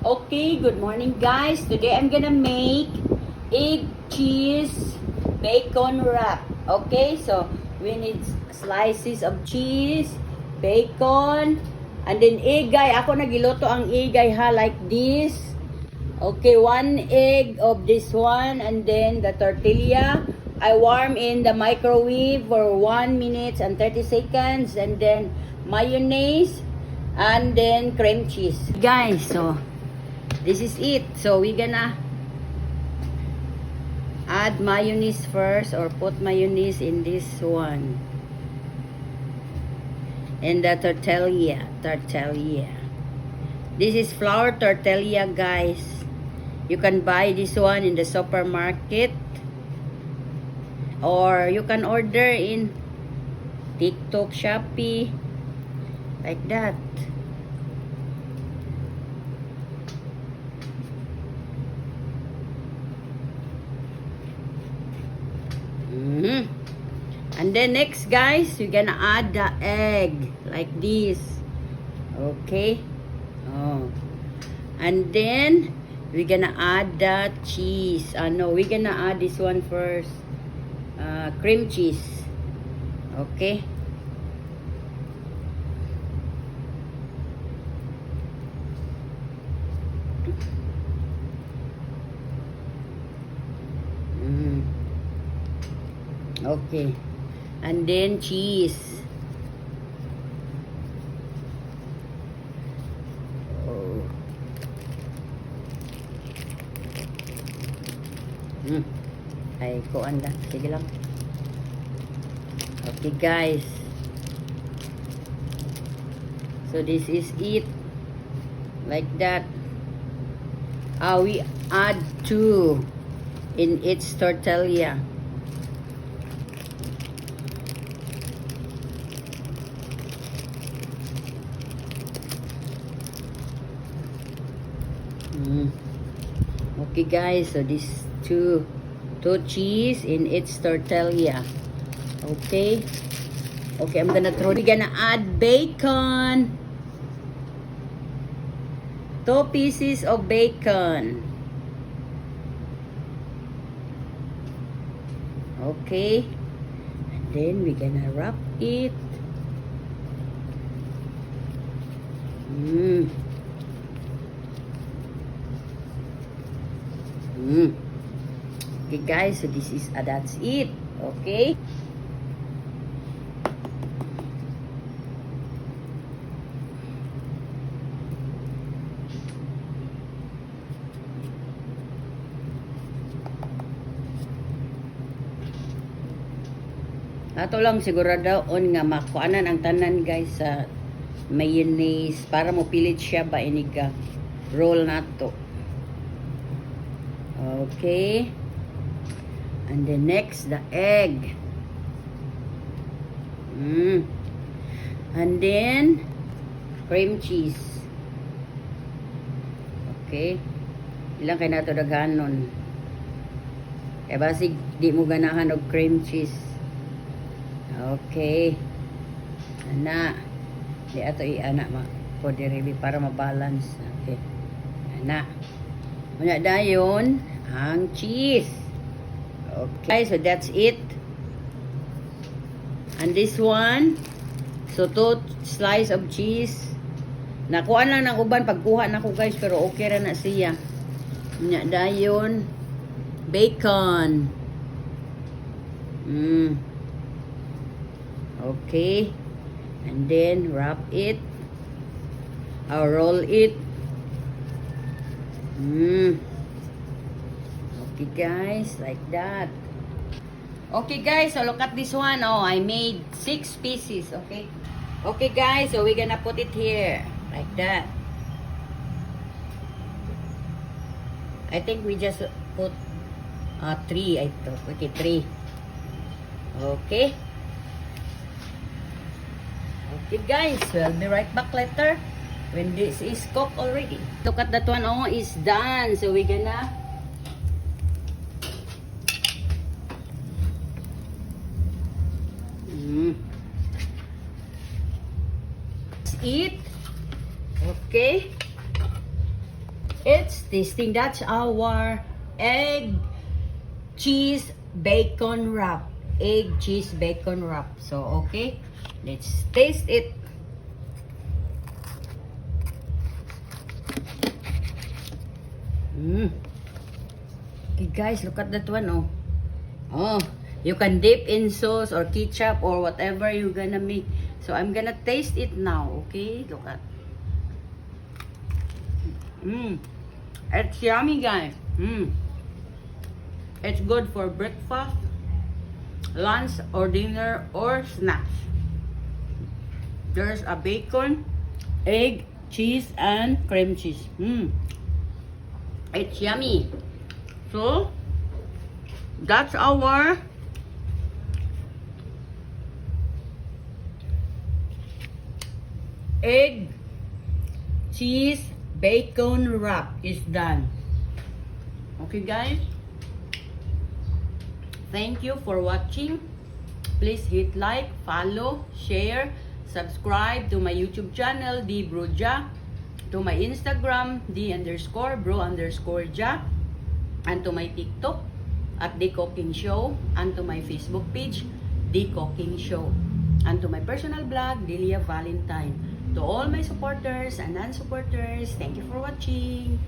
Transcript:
Okay, good morning guys. Today I'm gonna make egg, cheese, bacon wrap. Okay, so we need slices of cheese, bacon, and then egg guy. Ako nagiluto ang egg guy ha, like this. Okay, 1 egg of this one, and then the tortilla. I warm in the microwave for 1 minute and 30 seconds, and then mayonnaise, and then cream cheese. Guys, so this is it. So we're gonna add mayonnaise first, or put mayonnaise in this one. And the tortilla. This is flour tortilla, guys. You can buy this one in the supermarket, or you can order in TikTok, Shopee, like that. And then next guys, we're gonna add the egg like this. Okay. And then we're gonna add the cheese. No, we're gonna add this one first. Cream cheese. Okay. Okay. And then cheese. Ay, kuan lang. Sige lang. Okay, guys. So, this is it. Like that. We add 2 in its tortilla. Okay guys, so this two cheese in its tortilla. Okay, I'm gonna throw. We're gonna add bacon. 2 pieces of bacon. Okay, and then we're gonna wrap it. Okay guys, so this is that's it. Okay. Ato lang sigurado on nga makuanan ang tanan guys sa mayonnaise para mo pilit siya ba iniga roll nato. Okay. And then next, the egg. And then cream cheese. Okay. Ilang kay nato daghanon. Kaya basig di mo ganahan og cream cheese. Okay. Ana. Di ato i-ana po diri para ma-balance. Okay. Ana. Muna dayon ang cheese. Okay, so that's it. And this one, so 2 slice of cheese. Nakuha lang ng uban pagkuha na ko guys, pero okay ra na siya. Muna dayon bacon. Okay. And then wrap it. Or roll it. Okay guys, like that. Okay guys, so look at this one. I made 6 pieces. Okay. Okay guys, so we're gonna put it here like that. I think we just put 3. I thought. Okay, 3. Okay. Okay guys, we'll be right back later when this is cooked already. Look at that one. Is done. So we're gonna eat. Okay. It's tasting. That's our egg, cheese, bacon wrap. Egg, cheese, bacon wrap. So, okay. Let's taste it. Okay, guys, look at that one, oh. Oh, you can dip in sauce or ketchup or whatever you're gonna make. So, I'm gonna taste it now, okay? Look at. It's yummy, guys. It's good for breakfast, lunch, or dinner, or snacks. There's a bacon, egg, cheese, and cream cheese. It's yummy. So, that's our egg, cheese, bacon wrap is done. Okay, guys. Thank you for watching. Please hit like, follow, share, subscribe to my YouTube channel, dbroja, to my Instagram, d_bro_ja, and to my TikTok at The Cooking Show, and to my Facebook page, The Cooking Show, and to my personal blog, Delia Valentine. To all my supporters and non-supporters, thank you for watching.